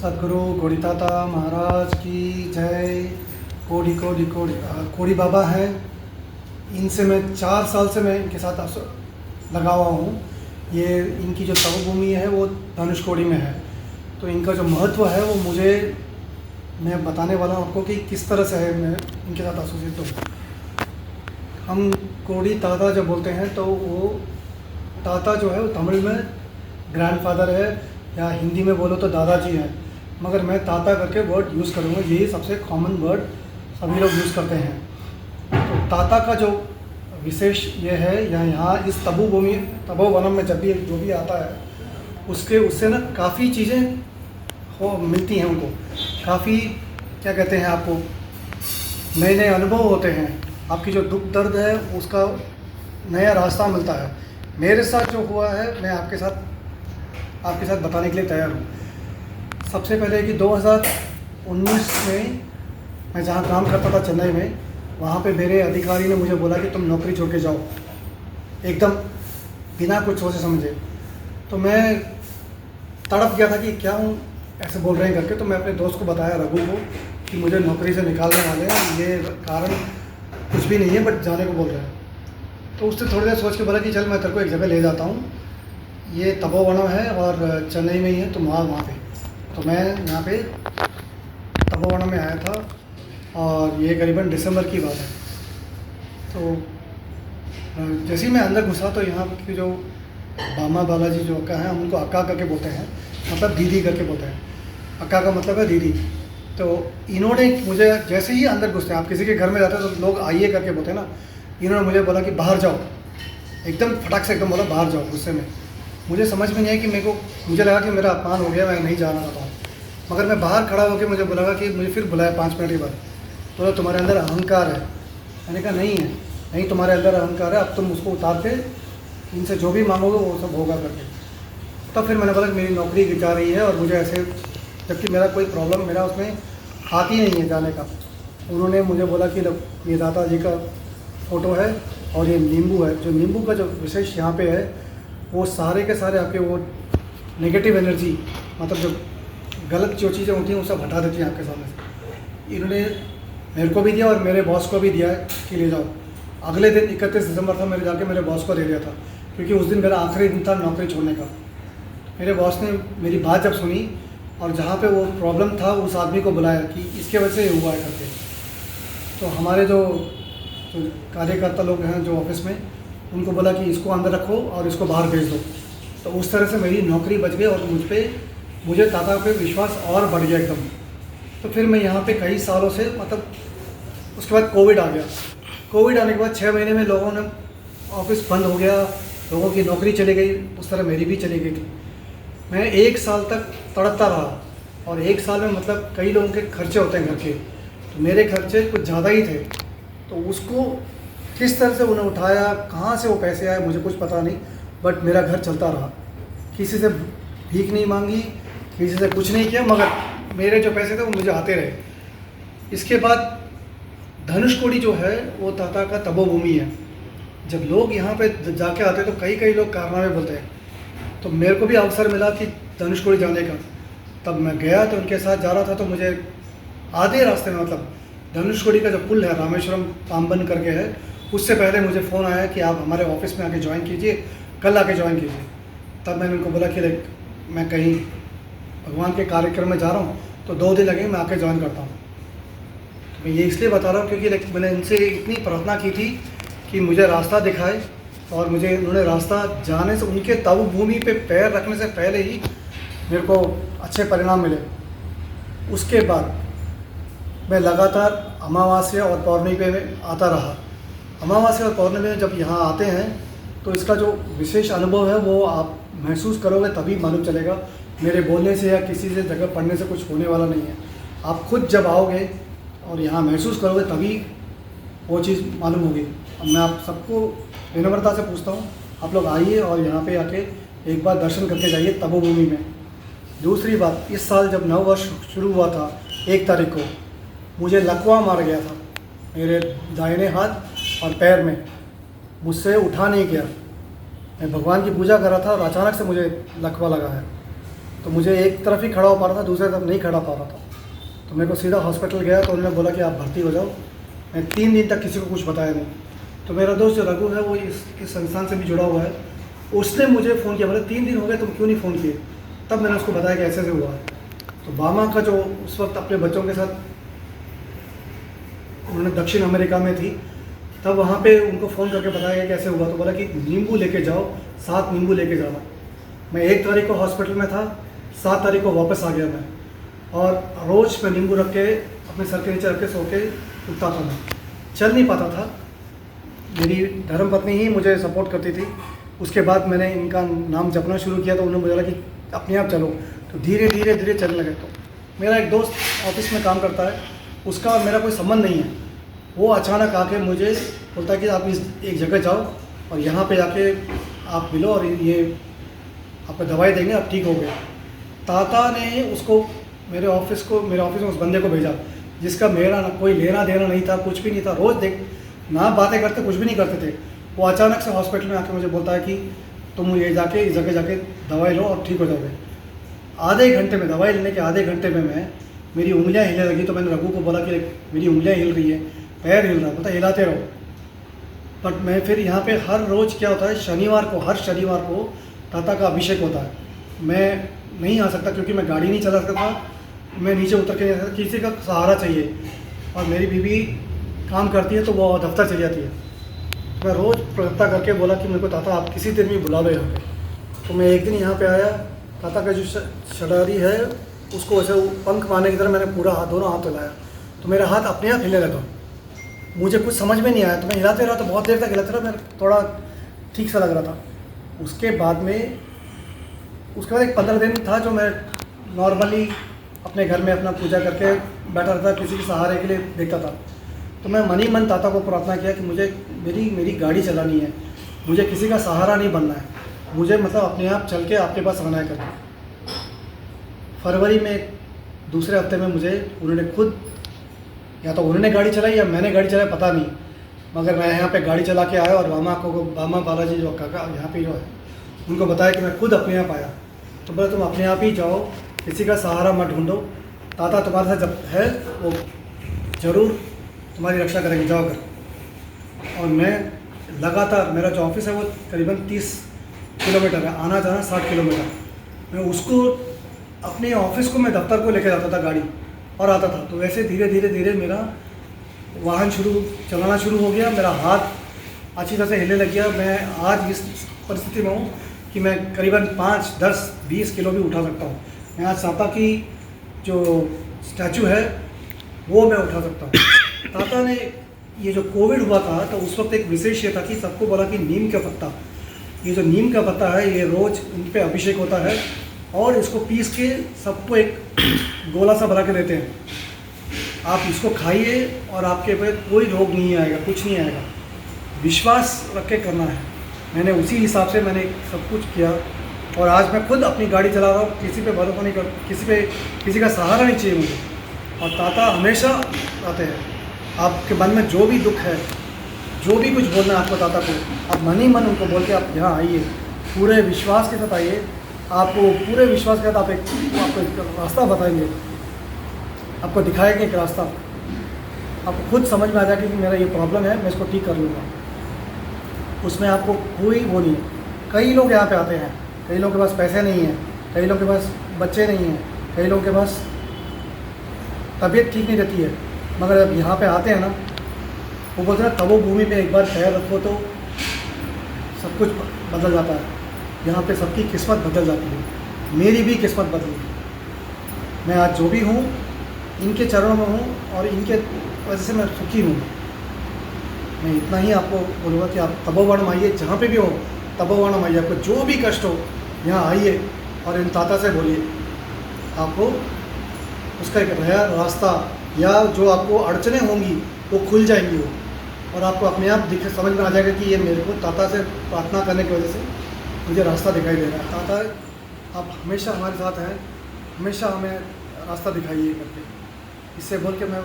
सदगुरु कोड़ीताता महाराज की जय। कोड़ी कोड़ी कोड़ी कोड़ी बाबा हैं। इनसे मैं 4 साल से मैं इनके साथ लगा हुआ हूँ। ये इनकी जो तपोभूमि है वो धनुषकोडी में है। तो इनका जो महत्व है वो मैं बताने वाला हूँ आपको कि किस तरह से है मैं इनके साथ एसोसिएट हूँ। हम कोड़ी ताता जब बोलते हैं तो वो ताता जो है वो तमिल में ग्रैंडफादर है या हिंदी में बोलो तो दादाजी है, मगर मैं ताता करके वर्ड यूज़ करूँगा। यही सबसे कॉमन वर्ड सभी लोग यूज़ करते हैं। तो ताता का जो विशेष ये है यहाँ इस तपोवनम में जब भी जो भी आता है उससे ना काफ़ी चीज़ें मिलती हैं उनको। काफ़ी क्या कहते हैं आपको नए नए अनुभव होते हैं। आपकी जो दुख दर्द है उसका नया रास्ता मिलता है। मेरे साथ जो हुआ है मैं आपके साथ बताने के लिए तैयार हूँ। सबसे पहले कि 2019 में मैं जहाँ काम करता था चेन्नई में, वहाँ पे मेरे अधिकारी ने मुझे बोला कि तुम नौकरी छोड़ के जाओ, एकदम बिना कुछ सोचे समझे। तो मैं तड़प गया था कि क्या हूँ ऐसे बोल रहे हैं करके। तो मैं अपने दोस्त को बताया, रघु को, कि मुझे नौकरी से निकालने वाले हैं, ये कारण कुछ भी नहीं है बट जाने को बोल रहे हैं। तो उससे थोड़ी देर सोच के बोला कि चल मैं तेरे को एक जगह ले जाता हूँ, ये तपोवनम है और चेन्नई में ही है, तुम वहाँ पे। तो मैं यहाँ पे तपोवनम में आया था और ये करीबन दिसंबर की बात है। तो जैसे ही मैं अंदर घुसा तो यहाँ की जो बामा बालाजी जो अक्का हैं, हम उनको अक्का करके बोलते हैं, मतलब दीदी करके बोलते हैं। अक्का का मतलब है दीदी। तो इन्होंने मुझे जैसे ही अंदर घुसते हैं, आप किसी के घर में जाते हैं तो लोग आइए करके बोलते हैं ना, इन्होंने मुझे बोला कि बाहर जाओ, एकदम फटाक से एकदम बोला बाहर जाओ गुस्से में। मुझे समझ में नहीं आई कि मुझे लगा कि मेरा अपमान हो गया, मैं नहीं जाना चाहता हूँ। मगर मैं बाहर खड़ा होकर मुझे बोला कि मुझे फिर बुलाया 5 मिनट के बाद, बोला तुम्हारे अंदर अहंकार है। मैंने कहा नहीं है, नहीं तुम्हारे अंदर अहंकार है, अब तुम उसको उतार के इनसे जो भी मांगोगे वो सब होगा करके। तब फिर मैंने बोला कि मेरी नौकरी जा रही है और मुझे ऐसे, जबकि मेरा कोई प्रॉब्लम मेरा उसमें हाथ ही नहीं है जाने का। उन्होंने मुझे बोला कि ये दादा जी का फ़ोटो है और ये नींबू है। जो नींबू का जो विशेष यहाँ पे है वो सारे के सारे आपके वो नेगेटिव एनर्जी, मतलब जो गलत जो चीज़ें होती हैं वो सब हटा देती हैं आपके सामने से। इन्होंने मेरे को भी दिया और मेरे बॉस को भी दिया है कि ले जाओ। अगले दिन 31 दिसंबर था, मैंने जाके मेरे बॉस को दे दिया था, क्योंकि उस दिन मेरा आखिरी दिन था नौकरी छोड़ने का। मेरे बॉस ने मेरी बात जब सुनी और जहाँ पे वो प्रॉब्लम था उस आदमी को बुलाया कि इसके वजह से ये हुआ है करके। तो हमारे जो कार्यकर्ता लोग हैं जो ऑफिस में, उनको बोला कि इसको अंदर रखो और इसको बाहर भेज दो। तो उस तरह से मेरी नौकरी बच गई और मुझे ताता पे विश्वास और बढ़ गया एकदम। तो फिर मैं यहाँ पे कई सालों से, मतलब उसके बाद कोविड आ गया। कोविड आने के बाद 6 महीने में लोगों ने ऑफिस बंद हो गया, लोगों की नौकरी चली गई, उस तरह मेरी भी चली गई थी। मैं 1 साल तक तड़पता रहा और 1 साल में मतलब कई लोगों के खर्चे होते हैं घर के, तो मेरे खर्चे कुछ ज़्यादा ही थे। तो उसको किस तरह से उन्हें उठाया, कहाँ से वो पैसे आए मुझे कुछ पता नहीं, बट मेरा घर चलता रहा। किसी से भीख नहीं मांगी, किसी से कुछ नहीं किया, मगर मेरे जो पैसे थे वो मुझे आते रहे। इसके बाद धनुषकोडी जो है वो ताता का तपोभूमि है। जब लोग यहाँ पे जाके आते हैं तो कई लोग कारनामे बोलते हैं। तो मेरे को भी अवसर मिला कि धनुषकोडी जाने का, तब मैं गया। तो उनके साथ जा रहा था तो मुझे आधे रास्ते में, मतलब धनुषकोडी का जो पुल है रामेश्वरम पाम्बन करके है, उससे पहले मुझे फ़ोन आया कि आप हमारे ऑफिस में आके ज्वाइन कीजिए, कल आके ज्वाइन कीजिए। तब मैंने उनको बोला कि मैं कहीं भगवान के कार्यक्रम में जा रहा हूँ तो 2 दिन लगेंगे, मैं आके ज्वाइन करता हूँ। तो मैं ये इसलिए बता रहा हूँ क्योंकि मैंने इनसे इतनी प्रार्थना की थी कि मुझे रास्ता दिखाए, और मुझे उन्होंने रास्ता जाने से, उनके तपोभूमि पे पैर रखने से पहले ही मेरे को अच्छे परिणाम मिले। उसके बाद मैं लगातार अमावस्या और पौर्णिमा पे आता रहा। अमावस्या और पौर्णिमा में जब यहाँ आते हैं तो इसका जो विशेष अनुभव है वो आप महसूस करोगे, तभी मालूम चलेगा। मेरे बोलने से या किसी से जगह पढ़ने से कुछ होने वाला नहीं है। आप खुद जब आओगे और यहाँ महसूस करोगे तभी वो चीज़ मालूम होगी। अब मैं आप सबको विनम्रता से पूछता हूँ, आप लोग आइए और यहाँ पे आके एक बार दर्शन करके जाइए तपोभूमि में। दूसरी बात, इस साल जब नव वर्ष शुरू हुआ था 1 तारीख को, मुझे लकवा मार गया था मेरे दाहिने हाथ और पैर में, मुझसे उठा नहीं गया। मैं भगवान की पूजा कर रहा था और अचानक से मुझे लकवा लगा है। तो मुझे एक तरफ ही खड़ा हो पा रहा था, दूसरी तरफ नहीं खड़ा पा रहा था। तो मेरे को सीधा हॉस्पिटल गया तो उन्होंने बोला कि आप भर्ती हो जाओ। मैं 3 दिन तक किसी को कुछ बताया नहीं। तो मेरा दोस्त जो रघु है वो इस संस्थान से भी जुड़ा हुआ है, उसने मुझे फ़ोन किया, बोले 3 दिन हो गए तुम क्यों नहीं फ़ोन किए। तब मैंने उसको बताया कि ऐसे ऐसे हुआ है। तो बामा का जो उस वक्त अपने बच्चों के साथ उन्होंने दक्षिण अमेरिका में थी, तब वहाँ पे उनको फ़ोन करके बताया कि कैसे हुआ। तो बोला कि नींबू लेके जाओ, 7 नींबू लेके जाना। मैं 1 तारीख को हॉस्पिटल में था, 7 तारीख को वापस आ गया मैं। और रोज़ मैं नींबू रख के अपने सर के नीचे रख के सो के उठता था। मैं चल नहीं पाता था, मेरी धर्मपत्नी ही मुझे सपोर्ट करती थी। उसके बाद मैंने इनका नाम जपना शुरू किया तो उन्होंने मुझे बोला कि अपने आप चलो। तो धीरे धीरे धीरे चलने लगे। तो मेरा एक दोस्त ऑफिस में काम करता है, उसका और मेरा कोई संबंध नहीं है। वो अचानक आके मुझे बोलता है कि आप इस एक जगह जाओ और यहाँ पे आके आप मिलो और ये आपको दवाई देंगे, आप ठीक हो गए। ताता ने उसको मेरे ऑफिस में उस बंदे को भेजा, जिसका मेरा कोई लेना देना नहीं था, कुछ भी नहीं था। रोज़ देख ना बातें करते, कुछ भी नहीं करते थे। वो अचानक से हॉस्पिटल में आके मुझे बोलता है कि तुम ये जाके इस जगह जाके दवाई लो और ठीक हो जाओगे। आधे घंटे में, दवाई लेने के आधे घंटे में मेरी उंगलियां हिलने लगी। तो मैंने रघु को बोला कि मेरी उंगलियां हिल रही है, पैर हिल रहा है। बोलता हिलाते रहो। बट मैं फिर यहाँ पे हर रोज़ क्या होता है, हर शनिवार को ताता का अभिषेक होता है। मैं नहीं आ सकता क्योंकि मैं गाड़ी नहीं चला सकता, मैं नीचे उतर के नहीं आ सकता, किसी का सहारा चाहिए। और मेरी बीवी काम करती है तो वो दफ्तर चली जाती है। मैं रोज़ प्रार्थना करके बोला कि मेरे को ताता आप किसी दिन भी बुला लो यहाँ पे। तो मैं एक दिन यहाँ पे आया, ताता का जो शरारी है उसको ऐसे पंख मारने की तरह मैंने पूरा दोनों हाथ हिलाया। तो मेरा हाथ अपने आप हिलने लगा। मुझे कुछ समझ में नहीं आया, तो मैं हिलाते रहा, तो बहुत देर तक हिलाते रहा। मैं थोड़ा ठीक सा लग रहा था। उसके बाद एक 15 दिन था जो मैं नॉर्मली अपने घर में अपना पूजा करके बैठा रहता, किसी के सहारे के लिए देखता था। तो मैं मन ही मन ताता को प्रार्थना किया कि मुझे मेरी गाड़ी चलानी है, मुझे किसी का सहारा नहीं बनना है, मुझे मतलब अपने आप चल के आपके पास रहना है करके। फरवरी में दूसरे हफ्ते में मुझे उन्होंने खुद, या तो उन्होंने गाड़ी चलाई या मैंने गाड़ी चलाई, पता नहीं, मगर मैं यहाँ पे गाड़ी चला के आया और बामा बालाजी जो काका यहाँ पे जो है उनको बताया कि मैं खुद अपने आप आया। तो बोला तुम अपने आप ही जाओ, किसी का सहारा मत ढूंढो, ताता तुम्हारे साथ जब है वो ज़रूर तुम्हारी रक्षा करेंगे, जाओ कर। और मैं लगातार, मेरा जो ऑफिस है वो करीबन 30 किलोमीटर है, आना जाना 60 किलोमीटर। मैं उसको अपने ऑफिस को, मैं दफ्तर को लेकर जाता था गाड़ी और आता था। तो वैसे धीरे धीरे धीरे मेरा वाहन चलाना शुरू हो गया, मेरा हाथ अच्छी तरह से हिलने लग गया। मैं आज इस परिस्थिति में हूँ कि मैं करीबन 5, 10, 20 किलो भी उठा सकता हूँ। मैं आज ताता की जो स्टैचू है वो मैं उठा सकता हूँ। ताता ने ये जो कोविड हुआ था तो उस वक्त एक विशेष ये था कि सबको बोला कि नीम का पत्ता, ये जो नीम का पत्ता है ये रोज़ इन पे अभिषेक होता है और इसको पीस के सबको एक गोला सा बना के देते हैं। आप इसको खाइए और आपके पे कोई रोग नहीं आएगा, कुछ नहीं आएगा। विश्वास रख के करना है। मैंने उसी हिसाब से मैंने सब कुछ किया और आज मैं खुद अपनी गाड़ी चला रहा हूँ, किसी पे भरोसा नहीं कर, किसी का सहारा नहीं चाहिए मुझे। और ताता हमेशा आते हैं। आपके मन में जो भी दुख है, जो भी कुछ बोलना है आपको ताता को, आप मन ही मन उनको बोल के आप यहाँ आइए, पूरे विश्वास के साथ आइए। आपको पूरे विश्वास के साथ आपको एक रास्ता बताएंगे, आपको दिखाएंगे एक रास्ता। आपको खुद समझ में आ जाएगा कि मेरा ये प्रॉब्लम है, मैं इसको ठीक कर लूँगा। उसमें आपको कोई वो नहीं है। कई लोग यहाँ पे आते हैं, कई लोगों के पास पैसे नहीं हैं, कई लोगों के पास बच्चे नहीं हैं, कई लोगों के पास तबीयत ठीक नहीं रहती है, मगर जब यहाँ पे आते हैं ना, वो बोलते हैं तबो भूमि पे एक बार पैर रखो तो सब कुछ बदल जाता है। यहाँ पे सबकी किस्मत बदल जाती है। मेरी भी किस्मत बदली। मैं आज जो भी हूँ इनके चरणों में हूँ और इनके वजह से मैं सुखी हूँ। मैं इतना ही आपको बोलूँगा कि आप तपोवनम आइए, जहाँ पे भी हो तपोवनम आइए। आपको जो भी कष्ट हो यहाँ आइए और इन ताता से बोलिए, आपको उसका एक रास्ता या जो आपको अड़चने होंगी वो खुल जाएंगी वो, और आपको अपने आप समझ में आ जाएगा कि ये मेरे को ताता से प्रार्थना करने की वजह से मुझे रास्ता दिखाई दे रहा है। ताता आप हमेशा हमारे साथ हैं, हमेशा हमें रास्ता दिखाइए करके। इससे बोल के मैं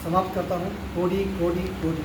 समाप्त करता हूँ। कोडी कोडी कोडी।